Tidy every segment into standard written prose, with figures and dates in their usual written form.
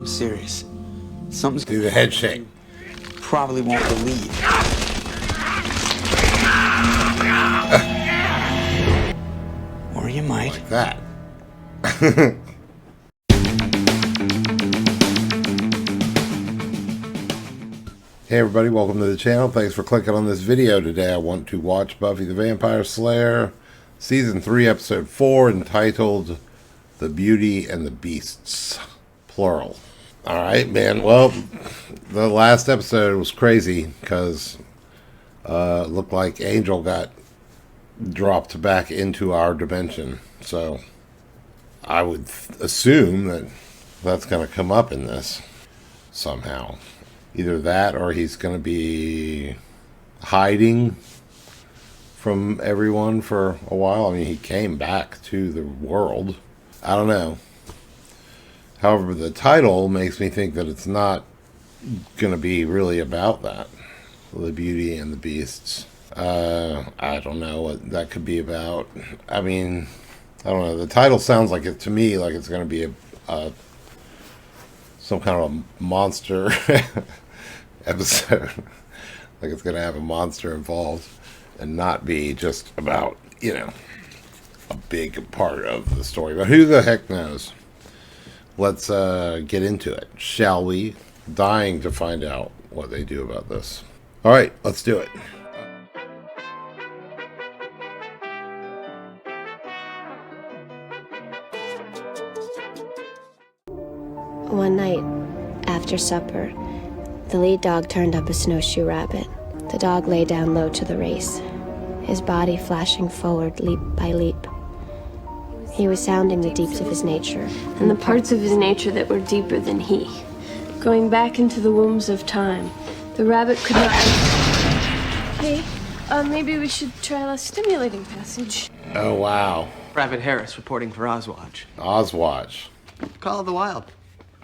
I'm serious. Something's Do the head shake. probably won't believe. Or you might. Like that. Hey everybody, welcome to the channel. Thanks for clicking on this video. Today I want to watch Buffy the Vampire Slayer Season 3, Episode 4, entitled The Beauty and the Beasts. Plural. Alright, man. Well, the last episode was crazy because it looked like Angel got dropped back into our dimension. So I would assume that that's going to come up in this somehow. Either that or he's going to be hiding from everyone for a while. I mean, he came back to the world. I don't know. However, the title makes me think that it's not going to be really about that. The Beauty and the Beasts. I don't know what that could be about. I mean, I don't know. The title sounds like it to me like it's going to be a some kind of a monster episode. Like it's going to have a monster involved and not be just about, you know, a big part of the story. But who the heck knows? Let's get into it, shall we? Dying to find out what they do about this. All right, let's do it. One night, after supper, the lead dog turned up a snowshoe rabbit. The dog lay down low to the race, his body flashing forward leap by leap. He was sounding the deeps of his nature, and the parts of his nature that were deeper than he. Going back into the wombs of time, the rabbit could not... Hey, maybe we should try a less stimulating passage. Oh, wow. Rabbit Harris reporting for Ozwatch. Ozwatch. Call of the Wild.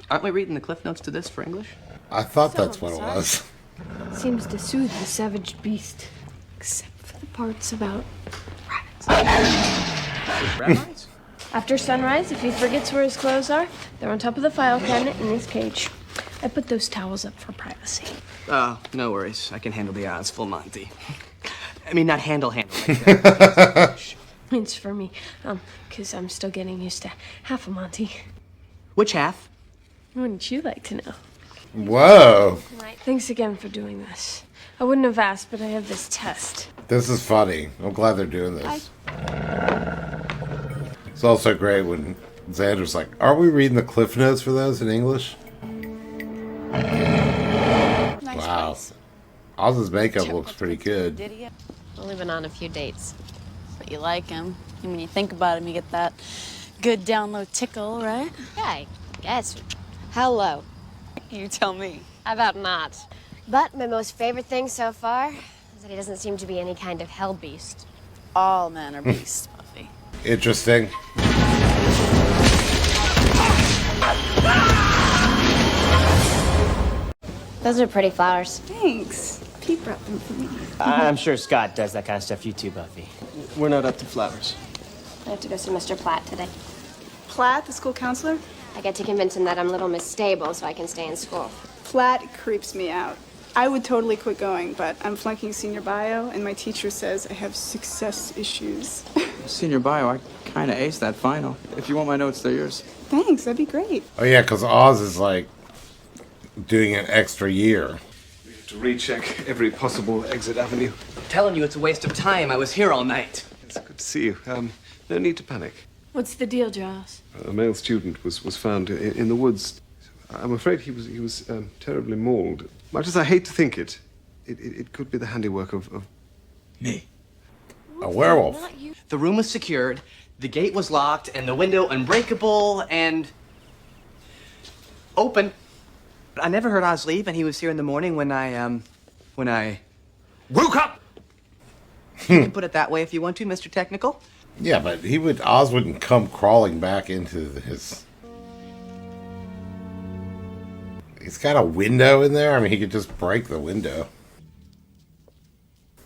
Aren't we reading the cliff notes to this for English? I thought that's what it was. Seems to soothe the savage beast, except for the parts about rabbits. Rabbits? After sunrise, if he forgets where his clothes are, they're on top of the file cabinet in his cage. I put those towels up for privacy. Oh, no worries. I can handle the odds, full Monty. I mean, not handle like that. It's for me, because I'm still getting used to half a Monty. Which half? Wouldn't you like to know? Whoa. Thanks again for doing this. I wouldn't have asked, but I have this test. This is funny. I'm glad they're doing this. It's also great when Xander's like, are we reading the cliff notes for those in English? Nice Wow. place. Oz's makeup looks pretty good. Only been on a few dates, but you like him. When you think about him, you get that good down low tickle, right? yeah, I guess. How low? You tell me. How about not? But my most favorite thing so far is that he doesn't seem to be any kind of hell beast. All men are beasts, Buffy. Interesting. Those are pretty flowers. Thanks. Pete brought them for me. I'm sure Scott does that kind of stuff. You too, Buffy. We're not up to flowers. I have to go see Mr. Platt today. Platt, the school counselor? I get to convince him that I'm Little Miss Stable so I can stay in school. Platt creeps me out. I would totally quit going, but I'm flunking senior bio, and my teacher says I have success issues. Senior bio, I kind of aced that final. If you want my notes, they're yours. Thanks, that'd be great. Oh yeah, because Oz is like doing an extra year. To recheck every possible exit avenue. I'm telling you, it's a waste of time. I was here all night. It's good to see you. No need to panic. What's the deal, Giles? A male student was found in the woods. I'm afraid he was terribly mauled. Much as I hate to think it could be the handiwork of Me. A werewolf. The room was secured, the gate was locked, and the window unbreakable and open. I never heard Oz leave, and he was here in the morning when I woke up. You can put it that way if you want to, Mr. Technical. Yeah, but Oz wouldn't come crawling back into his... He's got a window in there. I mean, he could just break the window.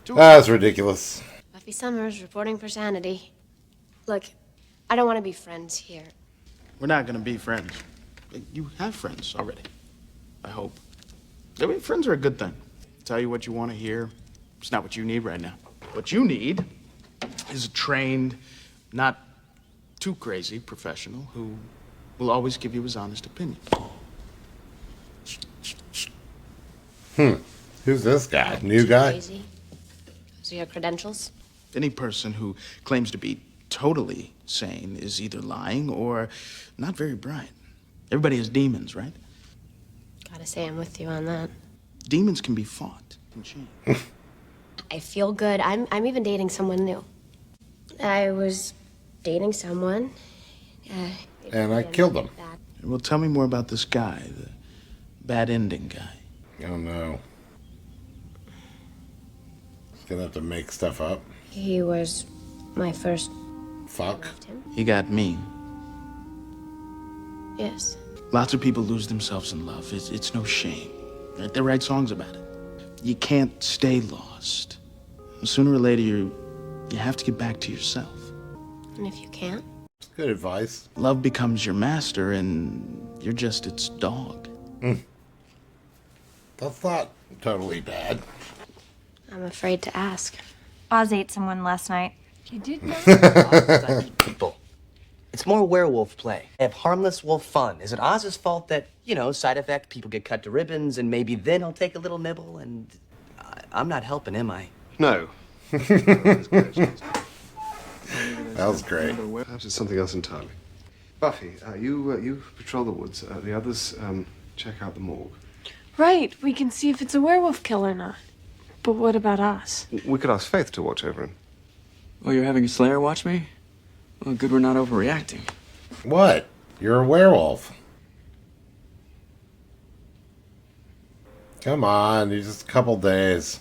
That's ridiculous. Buffy Summers reporting for Sanity. Look, I don't want to be friends here. We're not gonna be friends. You have friends already, I hope. I mean, friends are a good thing. Tell you what you want to hear. It's not what you need right now. What you need is a trained, not too crazy professional who will always give you his honest opinion. Who's this guy? New guy? Crazy. Those are your credentials? Any person who claims to be totally sane is either lying or not very bright. Everybody has demons, right? Gotta say I'm with you on that. Demons can be fought and chained. I feel good. I'm even dating someone new. I was dating someone. And I killed him. Well, tell me more about this guy, the bad ending guy. Oh no. He's gonna have to make stuff up. He was my first. Fuck. He got mean. Yes. Lots of people lose themselves in love. It's no shame. Right? They write songs about it. You can't stay lost. Sooner or later, you have to get back to yourself. And if you can't? Good advice. Love becomes your master, and you're just its dog. That's not totally bad. I'm afraid to ask. Oz ate someone last night. You did know? People. It's more werewolf play. Have harmless wolf fun. Is it Oz's fault that, side effect, people get cut to ribbons, and maybe then he'll take a little nibble, and I'm not helping, am I? No. That was great. Perhaps it's something else entirely. Buffy, you patrol the woods. The others check out the morgue. Right, we can see if it's a werewolf kill or not. But what about us? We could ask Faith to watch over him. Oh, you're having a Slayer watch me? Well, good we're not overreacting. What? You're a werewolf. Come on, you're just a couple days.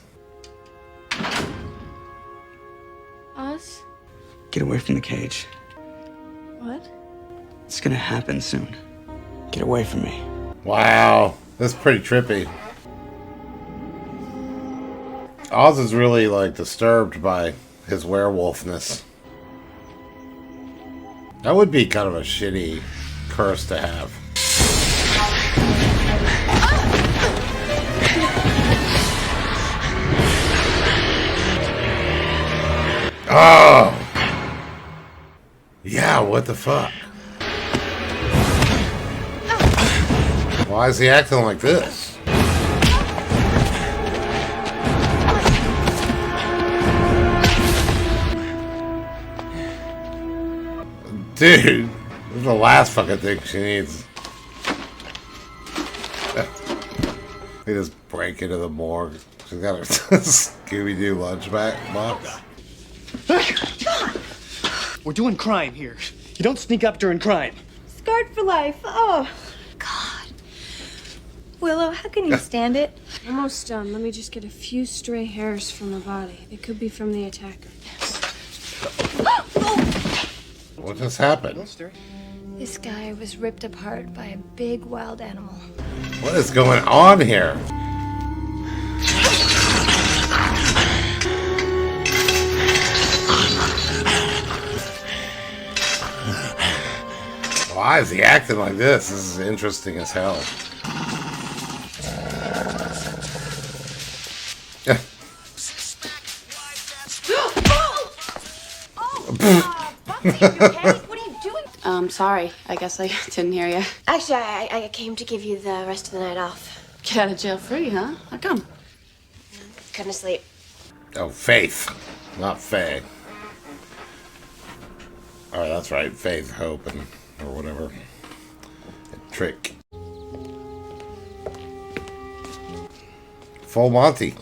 Us? Get away from the cage. What? It's gonna happen soon. Get away from me. Wow, that's pretty trippy. Oz is really, disturbed by his werewolfness. That would be kind of a shitty curse to have. Oh! Yeah, what the fuck? Why is he acting like this? Dude, this is the last fucking thing she needs. They just break into the morgue. She's got her Scooby-Doo lunch box. We're doing crime here. You don't sneak up during crime. Scarred for life. Oh, God. Willow, how can you stand it? Almost done. Let me just get a few stray hairs from her body. They could be from the attacker. What just happened? This guy was ripped apart by a big wild animal. What is going on here? Why is he acting like this? This is interesting as hell. Buffy, you okay? What are you doing? Sorry. I guess I didn't hear you. Actually, I came to give you the rest of the night off. Get out of jail free, huh? How come? Couldn't sleep. Oh, Faith, not Faye. Oh, that's right, Faith, Hope, or whatever. Trick. Full Monty.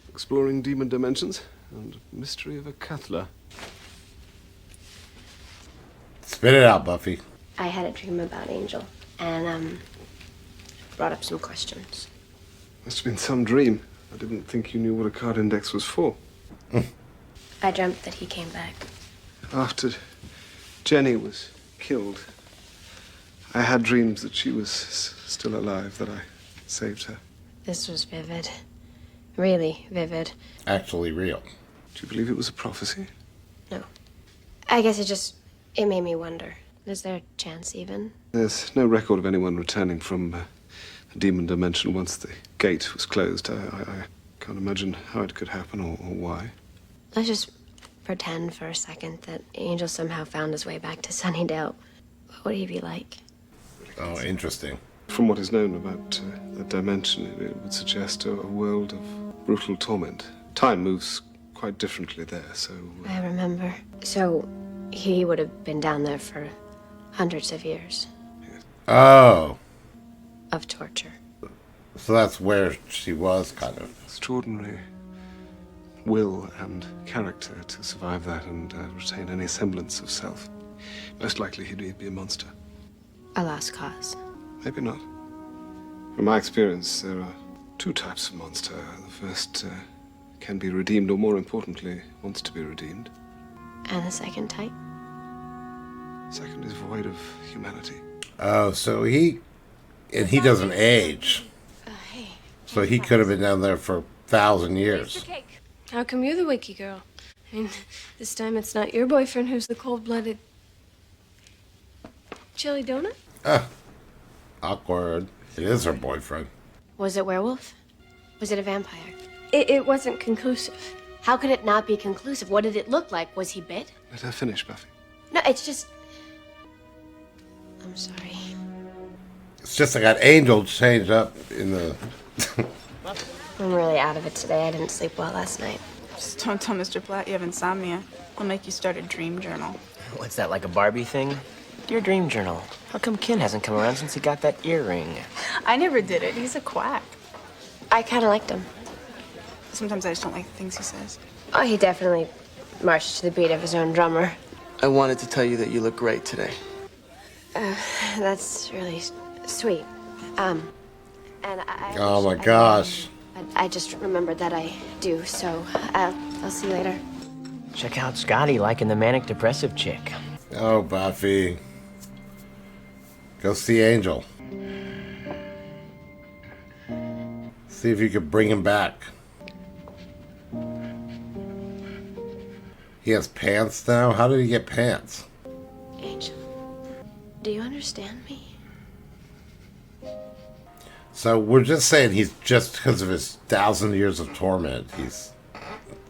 Exploring demon dimensions and mystery of a Cathler. Spit it out, Buffy. I had a dream about Angel, and brought up some questions. Must have been some dream. I didn't think you knew what a card index was for. I dreamt that he came back. After Jenny was killed, I had dreams that she was still alive, that I saved her. This was vivid. Really vivid. Actually real. Do you believe it was a prophecy? No. I guess it just It made me wonder. Is there a chance even? There's no record of anyone returning from the demon dimension once the gate was closed. I can't imagine how it could happen or why. Let's just pretend for a second that Angel somehow found his way back to Sunnydale. What would he be like? Oh, interesting. From what is known about that dimension, it would suggest a world of brutal torment. Time moves quite differently there, so... I remember. So, he would have been down there for hundreds of years. Oh. Of torture. So that's where she was, kind of. Extraordinary will and character to survive that and retain any semblance of self. Most likely he'd be a monster. A lost cause. Maybe not. From my experience, there are two types of monster. The first can be redeemed, or more importantly, wants to be redeemed. And the second type? Second is void of humanity. Oh, so he doesn't age. Hey. So he could have been down there for 1,000 years. How come you're the wiki girl? I mean, this time it's not your boyfriend who's the cold-blooded chili donut? Awkward. It is her boyfriend. Was it werewolf? Was it a vampire? It wasn't conclusive. How could it not be conclusive? What did it look like? Was he bit? Let her finish, Buffy. No, it's just... I'm sorry. It's just I got Angel changed up in the... I'm really out of it today. I didn't sleep well last night. Just don't tell Mr. Platt you have insomnia. He'll make you start a dream journal. What's that, like a Barbie thing? Your dream journal. How come Ken hasn't come around since he got that earring? I never did it. He's a quack. I kind of liked him. Sometimes I just don't like the things he says. Oh, he definitely marched to the beat of his own drummer. I wanted to tell you that you look great today. That's really sweet. And I Oh my gosh. I just remembered that I do, so I'll see you later. Check out Scotty liking the manic depressive chick. Oh, Buffy. Go see Angel. See if you could bring him back. He has pants now? How did he get pants? Angel, do you understand me? So we're just saying he's just because of his 1,000 years of torment, he's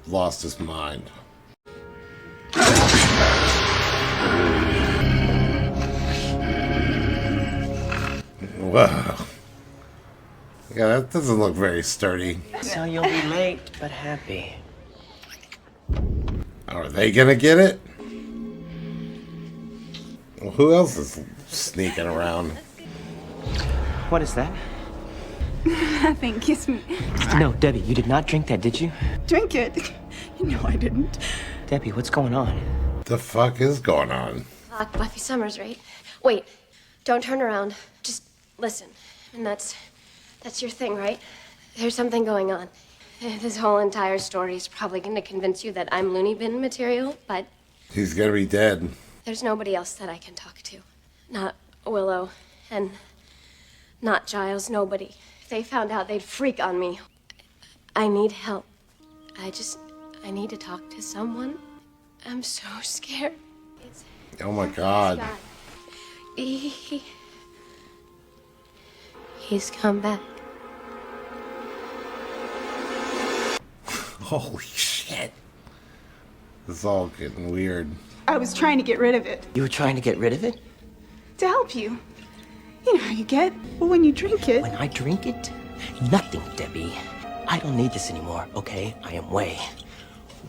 lost his mind. Whoa. Yeah, that doesn't look very sturdy. So you'll be late, but happy. Are they gonna get it? Well, who else is sneaking around? What is that? Nothing. Kiss me. No, Debbie, you did not drink that, did you? Drink it. You know I didn't. Debbie, what's going on? The fuck is going on? Buffy Summers, right? Wait, don't turn around. Just listen. And that's your thing, right? There's something going on. This whole entire story is probably going to convince you that I'm loony bin material, but... He's gonna be dead. There's nobody else that I can talk to. Not Willow, and not Giles, nobody. If they found out, they'd freak on me. I need help. I need to talk to someone. I'm so scared. Oh my god. Scott. He's come back. Holy shit. This is all getting weird. I was trying to get rid of it. You were trying to get rid of it? To help you. You know how you get. Well, when you drink it... When I drink it? Nothing, Debbie. I don't need this anymore, okay? I am way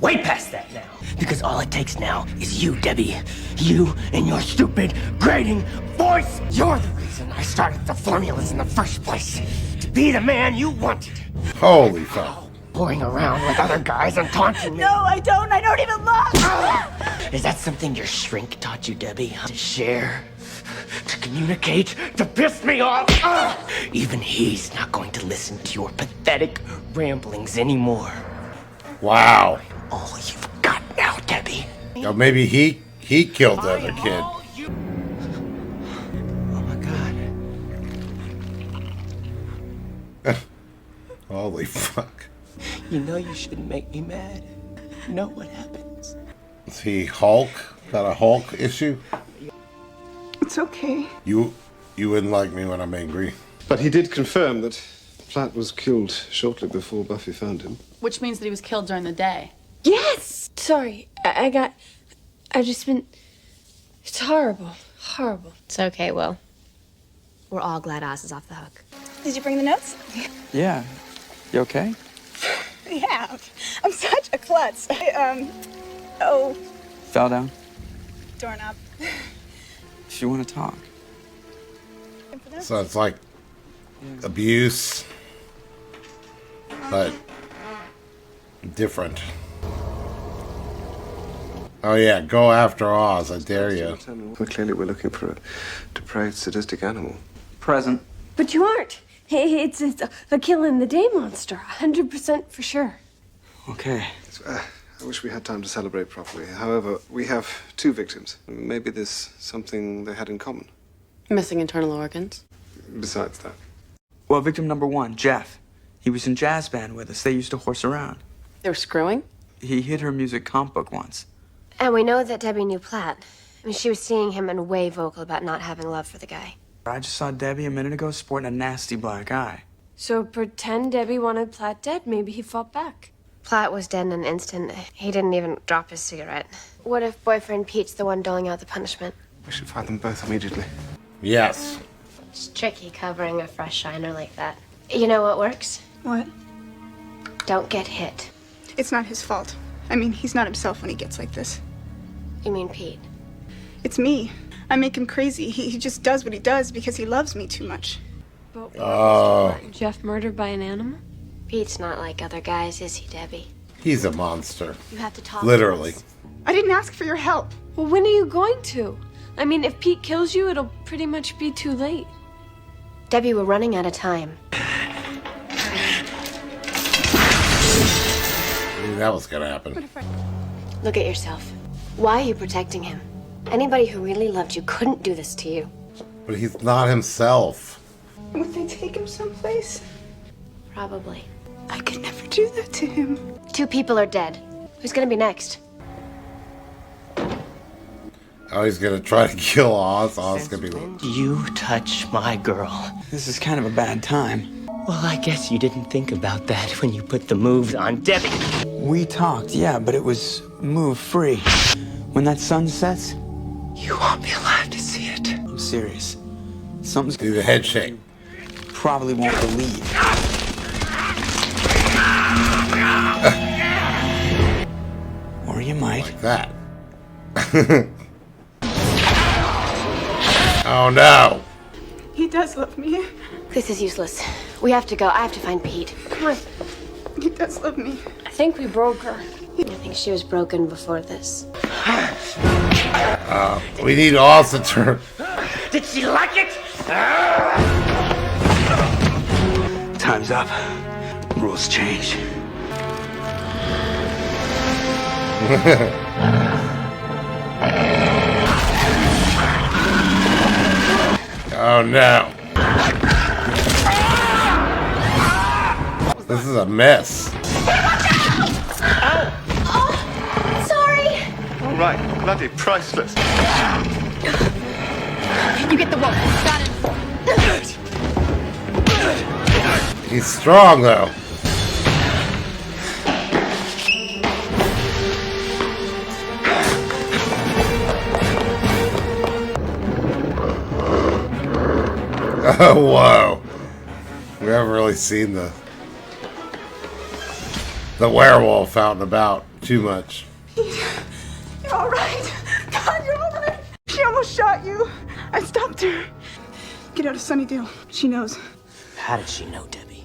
past that now. Because all it takes now is you, Debbie. You and your stupid, grating voice. You're the reason I started the formulas in the first place. To be the man you wanted. Holy fuck. Boring around with other guys and taunting me. No, I don't. I don't even look. Is that something your shrink taught you, Debbie? To share? To communicate? To piss me off? Even he's not going to listen to your pathetic ramblings anymore. Wow. All you've got now, Debbie. Oh, maybe he killed the other kid. Oh my god. Holy fuck. You know you shouldn't make me mad. You know what happens. Is he Hulk? Got a Hulk issue? It's okay. You wouldn't like me when I'm angry. But he did confirm that Platt was killed shortly before Buffy found him. Which means that he was killed during the day. Yes! Sorry, I've just been. It's horrible. Horrible. It's okay, Will. We're all glad Oz is off the hook. Did you bring the notes? Yeah. You okay? Yeah. I'm such a klutz. Oh, Fell down? doorknob. If you want to talk. So it's like abuse, but different. Oh yeah, go after Oz, I dare you. Well, clearly we're looking for a depraved, sadistic animal. Present. But you aren't. Hey, it's a kill in the day monster. 100% for sure. Okay. I wish we had time to celebrate properly. However, we have 2 victims. Maybe there's something they had in common. Missing internal organs. Besides that. Well, victim number 1, Jeff. He was in jazz band with us. They used to horse around. They were screwing? He hid her music comp book once. And we know that Debbie knew Platt. I mean, she was seeing him and way vocal about not having love for the guy. I just saw Debbie a minute ago sporting a nasty black eye. So pretend Debbie wanted Platt dead. Maybe he fought back. Platt was dead in an instant. He didn't even drop his cigarette. What if boyfriend Pete's the one doling out the punishment? We should find them both immediately. Yes. It's tricky covering a fresh shiner like that. You know what works? What? Don't get hit. It's not his fault. I mean, he's not himself when he gets like this. You mean Pete? It's me. I make him crazy. He just does what he does because he loves me too much. But Oh, Jeff murdered by an animal? Pete's not like other guys, is he, Debbie? he's a monster. You have to talk. Literally. To us. I didn't ask for your help. Well, when are you going to? I mean, if Pete kills you, it'll pretty much be too late. Debbie, we're running out of time. I knew that was gonna happen. Look at yourself. Why are you protecting him? Anybody who really loved you couldn't do this to you. But he's not himself. Would they take him someplace? Probably. I could never do that to him. 2 people are dead. Who's gonna be next? Oh, he's gonna try to kill Oz. Oz's gonna be... You touch my girl. This is kind of a bad time. Well, I guess you didn't think about that when you put the moves on Debbie. We talked, yeah, but it was move free. When that sun sets, You won't be allowed to see it. I'm serious. Something's Do the head shake. probably won't believe. Or you might. Like that. Oh no. He does love me. This is useless. We have to go. I have to find Pete. Come on. He does love me. I think we broke her. I think she was broken before this. We need Oz to turn. Did she like it? Time's up. Rules change. Oh no. This is a mess. Sorry! All right, bloody priceless. You get the wolf. Got it. He's strong though. Oh, whoa. We haven't really seen the werewolf out and about too much. You're all right. God, you're all right. She almost shot you. I stopped her. Get out of Sunnydale. She knows. How did she know, Debbie?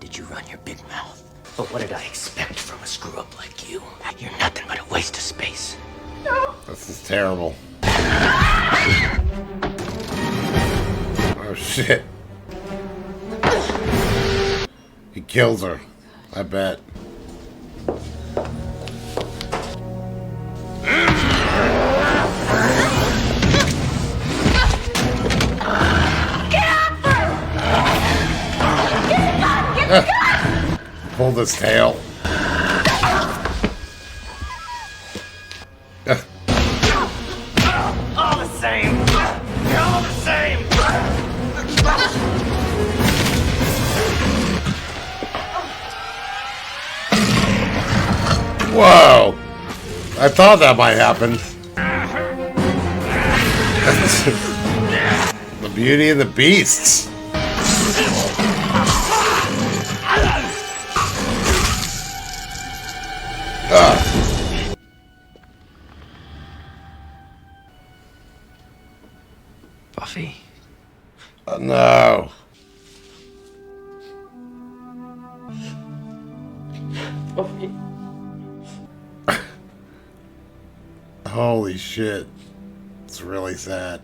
Did you run your big mouth? But what did I expect from a screw-up like you? You're nothing but a waste of space. No. This is terrible. Oh shit. He kills her. I bet. Pull this tail. all the same. Whoa! I thought that might happen. The Beauty and the Beasts. Buffy. Oh, no. Buffy. Holy shit. It's really sad.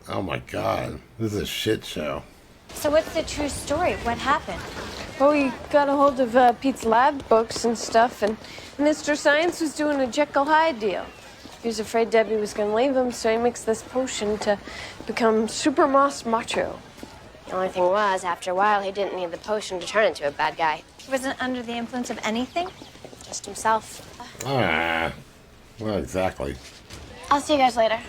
Oh my god. This is a shit show. So what's the true story? What happened? Well, we got a hold of Pete's lab books and stuff, and Mr. Science was doing a Jekyll Hyde deal. He was afraid Debbie was going to leave him, so he mixed this potion to become super macho. The only thing was, after a while, he didn't need the potion to turn into a bad guy. He wasn't under the influence of anything? Just himself. Ah. Well, exactly. I'll see you guys later.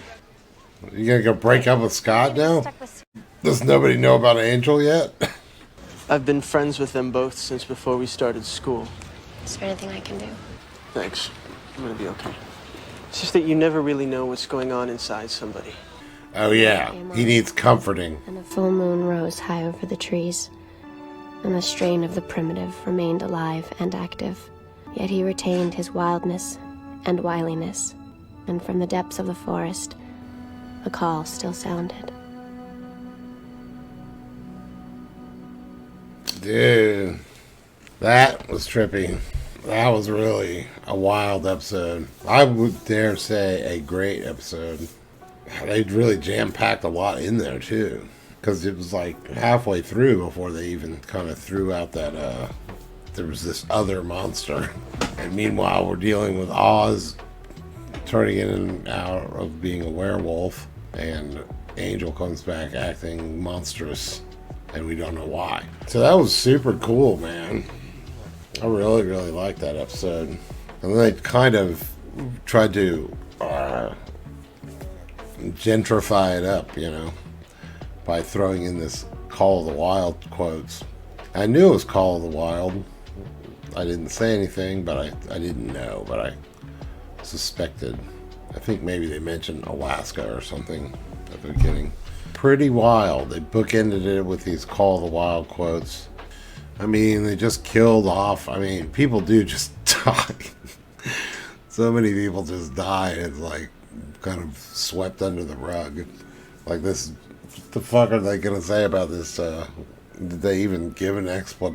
You gonna go break up with Scott now? Stuck with... Does nobody know about Angel yet? I've been friends with them both since before we started school. Is there anything I can do? Thanks. I'm gonna be okay. It's just that you never really know what's going on inside somebody. Oh yeah, he needs comforting. And a full moon rose high over the trees, and the strain of the primitive remained alive and active. Yet he retained his wildness and wiliness, and from the depths of the forest, the call still sounded. Dude, that was trippy. That was really a wild episode. I would dare say a great episode. They really jam-packed a lot in there, too. Because it was like halfway through before they even kind of threw out that, there was this other monster. And meanwhile, we're dealing with Oz turning in and out of being a werewolf. And Angel comes back acting monstrous. And we don't know why. So that was super cool, man. I really, really liked that episode. And then they kind of tried to gentrify it up, you know, by throwing in this Call of the Wild quotes. I knew it was Call of the Wild. I didn't say anything, but I didn't know, but I suspected. I think maybe they mentioned Alaska or something at the beginning. Pretty wild. They bookended it with these Call of the Wild quotes. I mean, they just killed off. I mean, people do just die. So many people just die, and it's like kind of swept under the rug. Like this, what the fuck are they gonna say about this? Did they even give an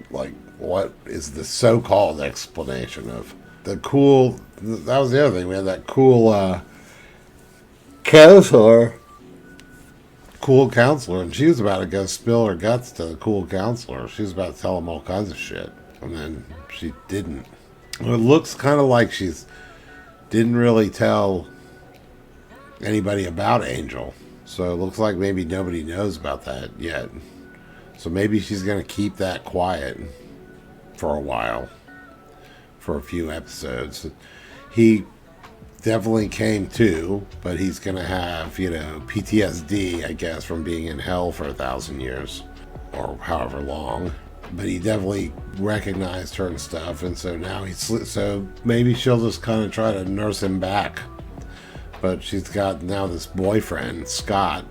like what is the so-called explanation of the cool? That was the other thing. We had that cool counselor. Cool counselor, and she was about to go spill her guts to the cool counselor. She was about to tell him all kinds of shit, and then she didn't. It looks kind of like she's didn't really tell anybody about Angel, so it looks like maybe nobody knows about that yet. So maybe she's gonna keep that quiet for a while, for a few episodes. He definitely came to, but he's gonna have, you know, PTSD, I guess, from being in hell for 1,000 years or however long. But he definitely recognized her and stuff, and so now so maybe she'll just kind of try to nurse him back. But she's got now this boyfriend, Scott,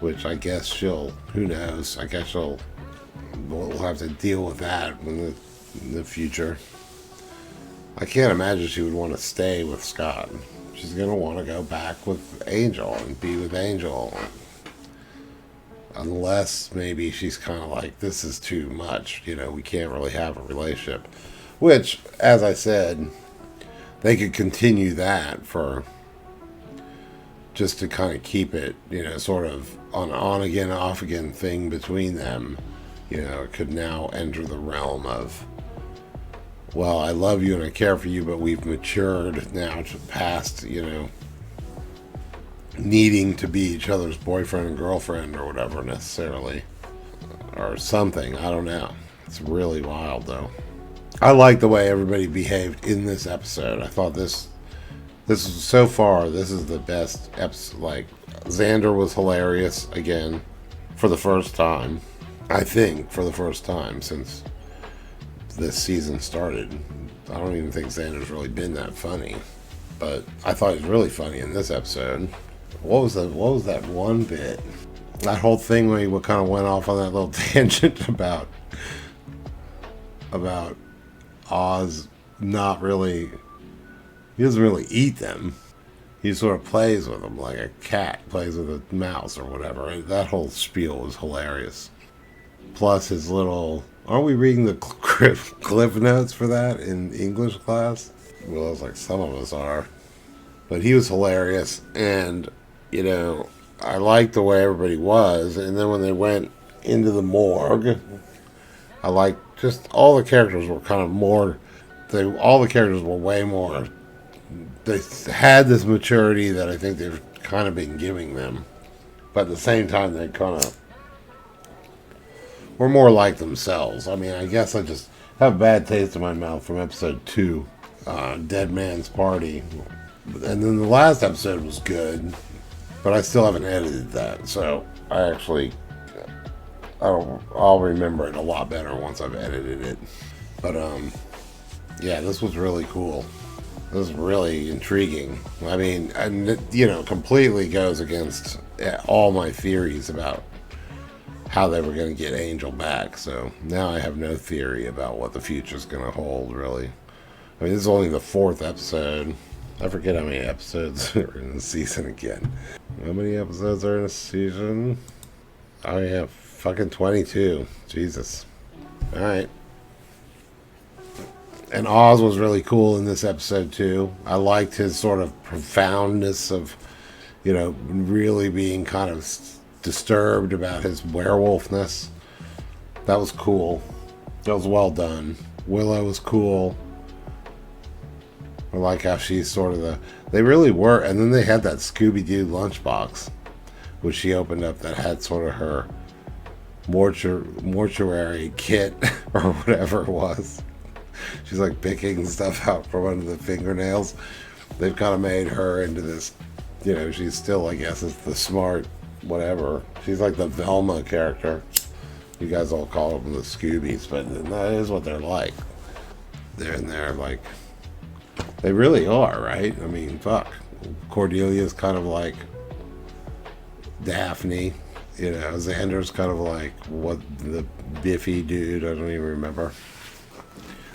which I guess who knows? I guess we'll have to deal with that in the future. I can't imagine she would want to stay with Scott. She's going to want to go back with Angel and be with Angel. Unless maybe she's kind of like, this is too much. You know, we can't really have a relationship. Which, as I said, they could continue that for just to kind of keep it, you know, sort of on again, off again thing between them. You know, it could now enter the realm of, well, I love you and I care for you, but we've matured now to past, you know, needing to be each other's boyfriend and girlfriend or whatever necessarily. Or something. I don't know. It's really wild, though. I like the way everybody behaved in this episode. I thought this This is so far. This is the best episode. Like, Xander was hilarious again for the first time. I think for the first time since this season started. I don't even think Xander's really been that funny, but I thought he was really funny in this episode. What was that one bit? That whole thing where he kind of went off on that little tangent about Oz not really. He doesn't really eat them. He sort of plays with them like a cat plays with a mouse or whatever. That whole spiel was hilarious. Plus his little... Aren't we reading the cliff notes for that in English class? Well, it was like some of us are. But he was hilarious. And, you know, I liked the way everybody was. And then when they went into the morgue, I liked just all the characters were kind of more... all the characters were way more... They had this maturity that I think they've kind of been giving them. But at the same time, they kind of were more like themselves. I mean, I guess I just have a bad taste in my mouth from episode 2, Dead Man's Party. And then the last episode was good, but I still haven't edited that. So I'll remember it a lot better once I've edited it. But yeah, this was really cool. This is really intriguing. I mean, and you know, completely goes against all my theories about how they were going to get Angel back. So now I have no theory about what the future's going to hold, really. I mean, this is only the 4th episode. I forget how many episodes are in the season again. How many episodes are in a season? Oh yeah, fucking 22. Jesus. Alright. And Oz was really cool in this episode too. I liked his sort of profoundness of, you know, really being kind of disturbed about his werewolfness. That was cool. That was well done. Willow was cool. I like how she's sort of they really were. And then they had that Scooby-Doo lunchbox, which she opened up that had sort of her mortuary kit or whatever it was. She's like picking stuff out from under the fingernails. They've kind of made her into this, you know, she's still, I guess, is the smart whatever. She's like the Velma character. You guys all call them the Scoobies, but that is what they're like. They're in there like, they really are, right? I mean, fuck. Cordelia's kind of like Daphne. You know, Xander's kind of like what the Biffy dude, I don't even remember.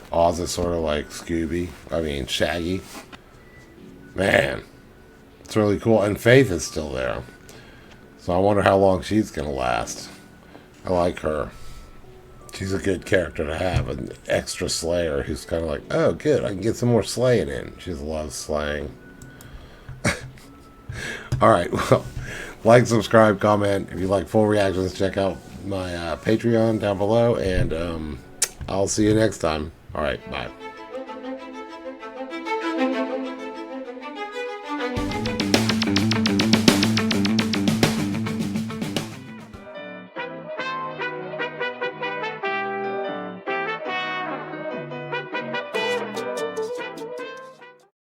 Oz is sort of like Shaggy. Man, it's really cool. And Faith is still there. So I wonder how long she's going to last. I like her. She's a good character to have. An extra slayer who's kind of like, oh, good, I can get some more slaying in. She loves slaying. Alright, well, like, subscribe, comment. If you like full reactions, check out my Patreon down below. And I'll see you next time. All right, bye.